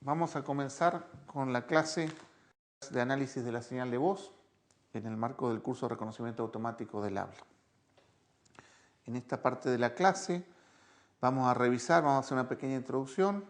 Vamos a comenzar con la clase de análisis de la señal de voz en el marco del curso de reconocimiento automático del habla. En esta parte de la clase vamos a revisar, vamos a hacer una pequeña introducción.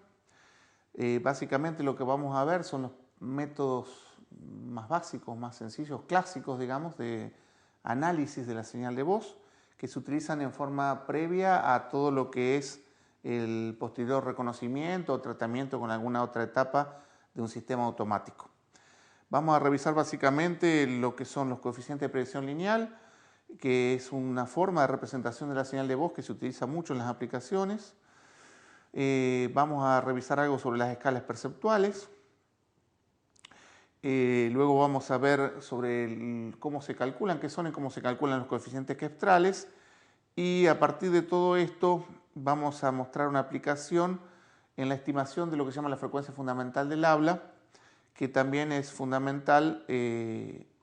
Básicamente lo que vamos a ver son los métodos más básicos, más sencillos, clásicos, digamos, de análisis de la señal de voz que se utilizan en forma previa a todo lo que es el posterior reconocimiento o tratamiento con alguna otra etapa de un sistema automático. Vamos a revisar básicamente lo que son los coeficientes de predicción lineal, que es una forma de representación de la señal de voz que se utiliza mucho en las aplicaciones. Vamos a revisar algo sobre las escalas perceptuales. Luego vamos a ver sobre cómo se calculan, qué son y cómo se calculan los coeficientes kestrales. Y a partir de todo esto vamos a mostrar una aplicación en la estimación de lo que se llama la frecuencia fundamental del habla, que también es fundamental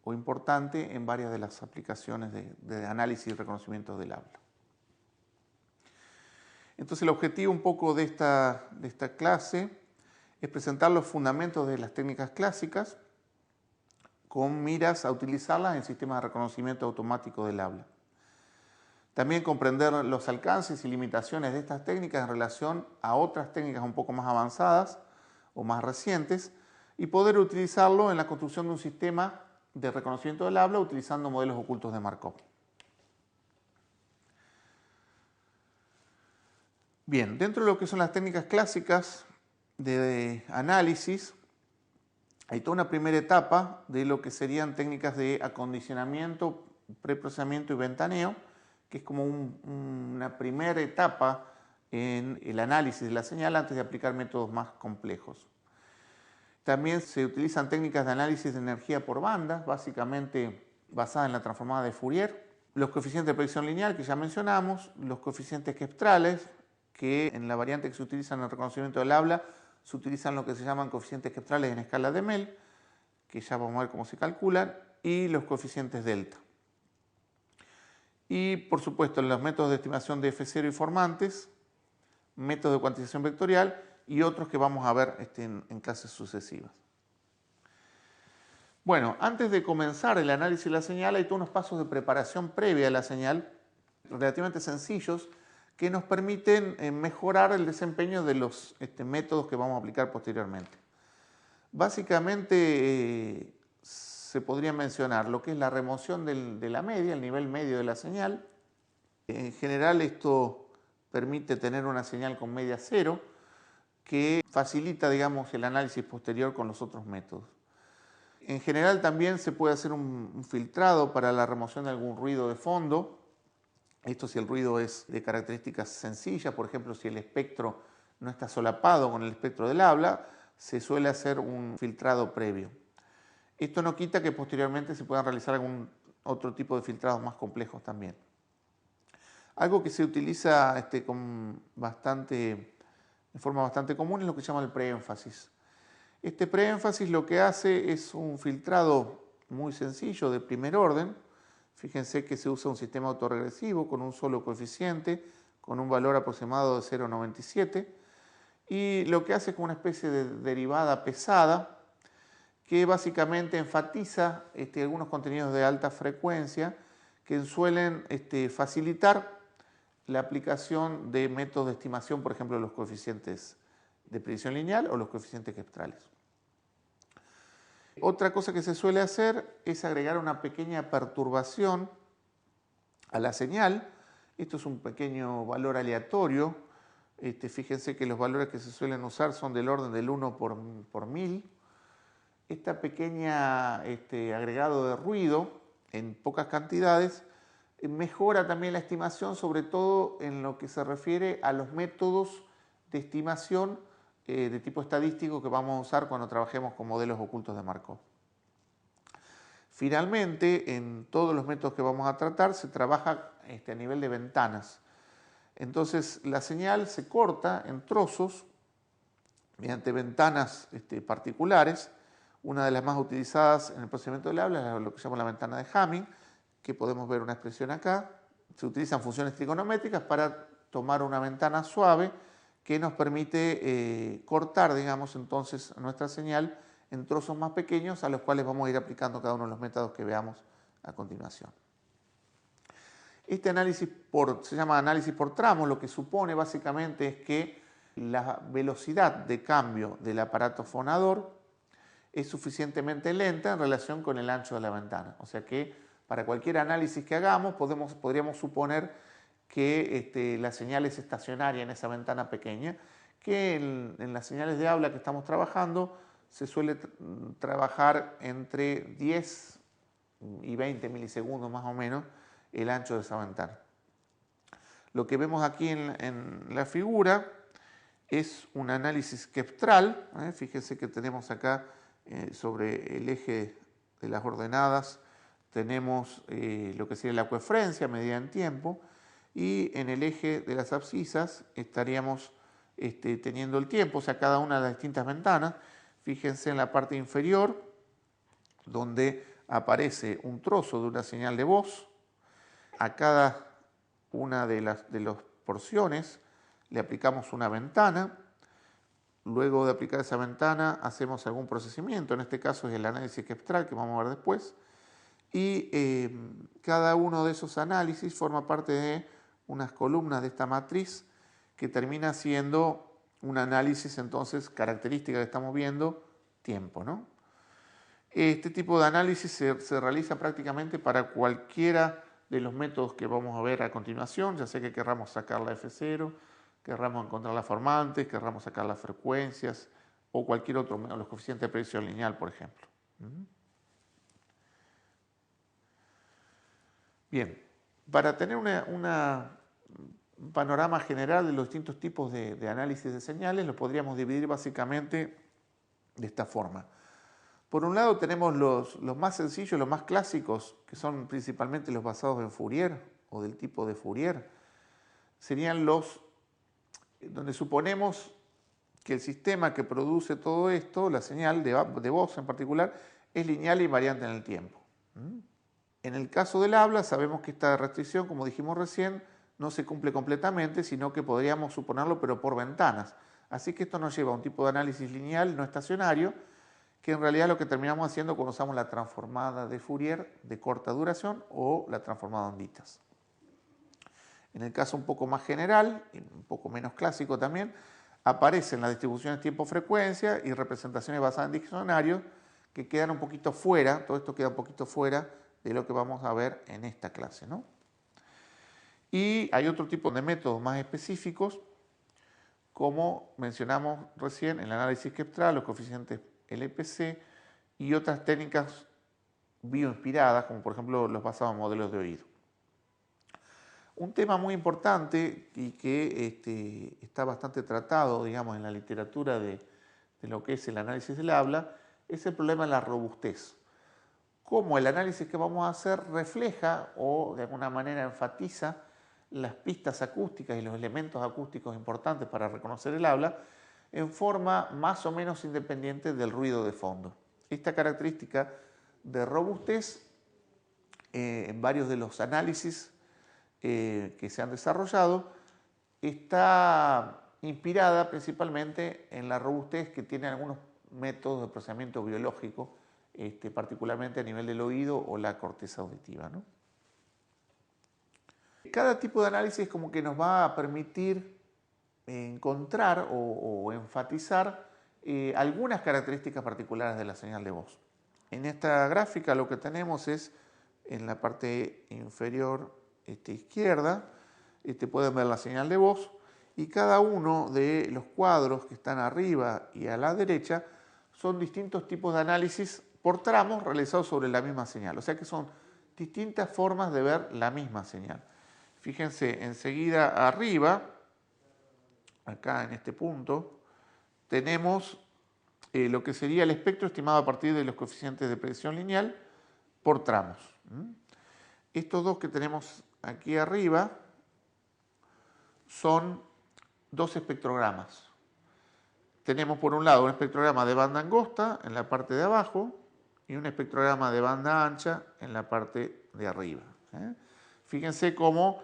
o importante en varias de las aplicaciones de análisis y reconocimiento del habla. Entonces el objetivo un poco de esta clase es presentar los fundamentos de las técnicas clásicas con miras a utilizarlas en sistemas de reconocimiento automático del habla. También comprender los alcances y limitaciones de estas técnicas en relación a otras técnicas un poco más avanzadas o más recientes y poder utilizarlo en la construcción de un sistema de reconocimiento del habla utilizando modelos ocultos de Markov. Bien, dentro de lo que son las técnicas clásicas de análisis, hay toda una primera etapa de lo que serían técnicas de acondicionamiento, preprocesamiento y ventaneo, que es como una primera etapa en el análisis de la señal antes de aplicar métodos más complejos. También se utilizan técnicas de análisis de energía por bandas, básicamente basadas en la transformada de Fourier, los coeficientes de predicción lineal que ya mencionamos, los coeficientes kestrales, que en la variante que se utiliza en el reconocimiento del habla se utilizan lo que se llaman coeficientes kestrales en escala de Mel, que ya vamos a ver cómo se calculan, y los coeficientes delta. Y por supuesto los métodos de estimación de F0 y formantes, métodos de cuantización vectorial y otros que vamos a ver en clases sucesivas. Bueno, antes de comenzar el análisis de la señal hay todos unos pasos de preparación previa a la señal relativamente sencillos que nos permiten mejorar el desempeño de los métodos que vamos a aplicar posteriormente. Básicamente se podría mencionar lo que es la remoción de la media, el nivel medio de la señal. En general esto permite tener una señal con media cero que facilita, digamos, el análisis posterior con los otros métodos. En general también se puede hacer un filtrado para la remoción de algún ruido de fondo. Esto si el ruido es de características sencillas, por ejemplo, si el espectro no está solapado con el espectro del habla, se suele hacer un filtrado previo. Esto no quita que posteriormente se puedan realizar algún otro tipo de filtrados más complejos también. Algo que se utiliza de forma bastante común es lo que se llama el preénfasis. Este preénfasis lo que hace es un filtrado muy sencillo de primer orden. Fíjense que se usa un sistema autorregresivo con un solo coeficiente, con un valor aproximado de 0,97 y lo que hace es como una especie de derivada pesada que básicamente enfatiza algunos contenidos de alta frecuencia que suelen facilitar la aplicación de métodos de estimación, por ejemplo, los coeficientes de predicción lineal o los coeficientes kestrales. Otra cosa que se suele hacer es agregar una pequeña perturbación a la señal. Esto es un pequeño valor aleatorio. Fíjense que los valores que se suelen usar son del orden del 1 por 1000. Esta pequeña agregado de ruido en pocas cantidades mejora también la estimación, sobre todo en lo que se refiere a los métodos de estimación de tipo estadístico que vamos a usar cuando trabajemos con modelos ocultos de Markov. Finalmente, en todos los métodos que vamos a tratar se trabaja a nivel de ventanas. Entonces la señal se corta en trozos mediante ventanas particulares. Una de las más utilizadas en el procesamiento del habla es lo que se llama la ventana de Hamming, que podemos ver una expresión acá. Se utilizan funciones trigonométricas para tomar una ventana suave que nos permite cortar, digamos, entonces nuestra señal en trozos más pequeños a los cuales vamos a ir aplicando cada uno de los métodos que veamos a continuación. Este análisis se llama análisis por tramos, lo que supone básicamente es que la velocidad de cambio del aparato fonador es suficientemente lenta en relación con el ancho de la ventana. O sea que para cualquier análisis que hagamos podríamos suponer que la señal es estacionaria en esa ventana pequeña, que en las señales de habla que estamos trabajando se suele trabajar entre 10 y 20 milisegundos más o menos el ancho de esa ventana. Lo que vemos aquí en la figura es un análisis Keptral. Fíjense que tenemos acá sobre el eje de las ordenadas tenemos lo que sería la coeferencia medida en tiempo, y en el eje de las abscisas estaríamos teniendo el tiempo, o sea, cada una de las distintas ventanas. Fíjense en la parte inferior donde aparece un trozo de una señal de voz. A cada una de las porciones le aplicamos una ventana. Luego de aplicar esa ventana hacemos algún procesamiento, en este caso es el análisis Keptral que vamos a ver después. Y cada uno de esos análisis forma parte de unas columnas de esta matriz que termina siendo un análisis entonces característica que estamos viendo, tiempo, ¿no? Este tipo de análisis se realiza prácticamente para cualquiera de los métodos que vamos a ver a continuación, ya sea que querramos sacar la F0, querramos encontrar las formantes, querramos sacar las frecuencias o cualquier otro, los coeficientes de predicción lineal, por ejemplo. Bien, para tener un panorama general de los distintos tipos de análisis de señales, lo podríamos dividir básicamente de esta forma. Por un lado tenemos los más sencillos, los más clásicos, que son principalmente los basados en Fourier o del tipo de Fourier. Serían los donde suponemos que el sistema que produce todo esto, la señal de voz en particular, es lineal e invariante en el tiempo. En el caso del habla sabemos que esta restricción, como dijimos recién, no se cumple completamente, sino que podríamos suponerlo pero por ventanas. Así que esto nos lleva a un tipo de análisis lineal no estacionario, que en realidad lo que terminamos haciendo cuando usamos la transformada de Fourier de corta duración o la transformada de onditas. En el caso un poco más general, y un poco menos clásico también, aparecen las distribuciones tiempo-frecuencia y representaciones basadas en diccionarios que quedan un poquito fuera, todo esto queda un poquito fuera de lo que vamos a ver en esta clase, ¿no? Y hay otro tipo de métodos más específicos, como mencionamos recién, el análisis Keptral, los coeficientes LPC y otras técnicas bioinspiradas, como por ejemplo los basados en modelos de oído. Un tema muy importante y que está bastante tratado, digamos, en la literatura de lo que es el análisis del habla, es el problema de la robustez. Cómo el análisis que vamos a hacer refleja o de alguna manera enfatiza las pistas acústicas y los elementos acústicos importantes para reconocer el habla en forma más o menos independiente del ruido de fondo. Esta característica de robustez en varios de los análisis que se han desarrollado está inspirada principalmente en la robustez que tienen algunos métodos de procesamiento biológico, particularmente a nivel del oído o la corteza auditiva, ¿no? Cada tipo de análisis como que nos va a permitir encontrar o enfatizar algunas características particulares de la señal de voz. En esta gráfica lo que tenemos es en la parte inferior izquierda, pueden ver la señal de voz y cada uno de los cuadros que están arriba y a la derecha son distintos tipos de análisis por tramos realizados sobre la misma señal. O sea que son distintas formas de ver la misma señal. Fíjense, enseguida arriba, acá en este punto, tenemos lo que sería el espectro estimado a partir de los coeficientes de predicción lineal por tramos. Estos dos que tenemos aquí arriba son dos espectrogramas. Tenemos por un lado un espectrograma de banda angosta en la parte de abajo y un espectrograma de banda ancha en la parte de arriba. Fíjense cómo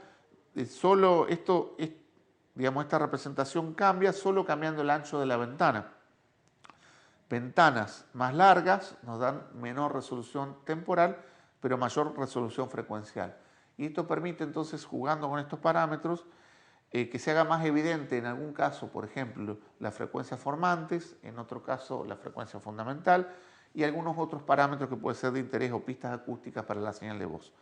solo digamos, esta representación cambia solo cambiando el ancho de la ventana. Ventanas más largas nos dan menor resolución temporal, pero mayor resolución frecuencial. Y esto permite entonces, jugando con estos parámetros, que se haga más evidente en algún caso, por ejemplo, las frecuencias formantes, en otro caso la frecuencia fundamental y algunos otros parámetros que pueden ser de interés o pistas acústicas para la señal de voz.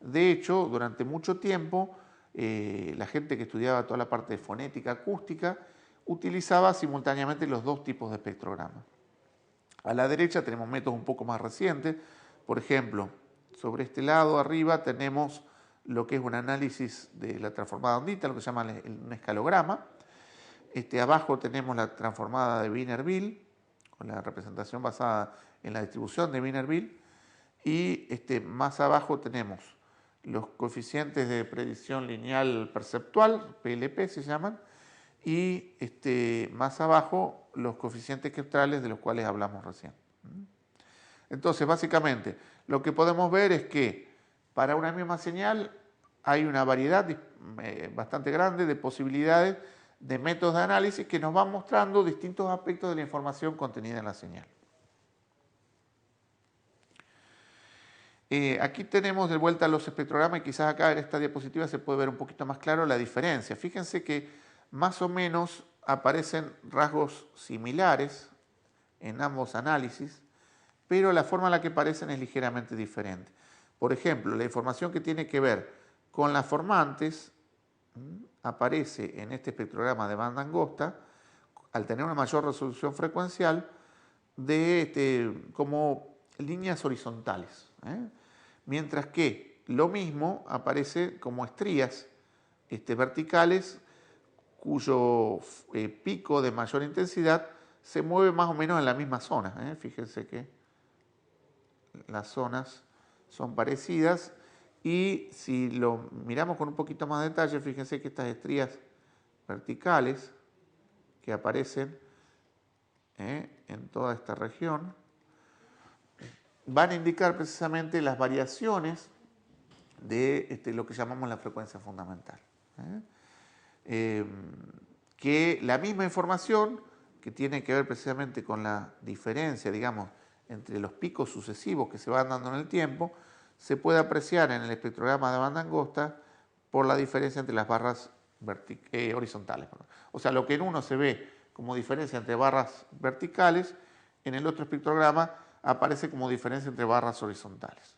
De hecho, durante mucho tiempo, la gente que estudiaba toda la parte de fonética acústica utilizaba simultáneamente los dos tipos de espectrograma. A la derecha tenemos métodos un poco más recientes. Por ejemplo, sobre este lado arriba tenemos lo que es un análisis de la transformada ondita, lo que se llama un escalograma. Abajo tenemos la transformada de Wiener-Bill, con la representación basada en la distribución de Wiener-Bill. Y más abajo tenemos los coeficientes de predicción lineal perceptual, PLP se llaman, y más abajo los coeficientes questrales de los cuales hablamos recién. Entonces, básicamente, lo que podemos ver es que para una misma señal hay una variedad bastante grande de posibilidades de métodos de análisis que nos van mostrando distintos aspectos de la información contenida en la señal. Aquí tenemos de vuelta los espectrogramas y quizás acá en esta diapositiva se puede ver un poquito más claro la diferencia. Fíjense que más o menos aparecen rasgos similares en ambos análisis, pero la forma en la que aparecen es ligeramente diferente. Por ejemplo, la información que tiene que ver con las formantes aparece en este espectrograma de banda angosta, al tener una mayor resolución frecuencial, como líneas horizontales. Mientras que lo mismo aparece como estrías verticales cuyo pico de mayor intensidad se mueve más o menos en la misma zona. Fíjense que las zonas son parecidas y si lo miramos con un poquito más de detalle, fíjense que estas estrías verticales que aparecen en toda esta región van a indicar precisamente las variaciones de lo que llamamos la frecuencia fundamental. Que la misma información que tiene que ver precisamente con la diferencia, digamos, entre los picos sucesivos que se van dando en el tiempo, se puede apreciar en el espectrograma de banda angosta por la diferencia entre las barras horizontales. O sea, lo que en uno se ve como diferencia entre barras verticales, en el otro espectrograma aparece como diferencia entre barras horizontales.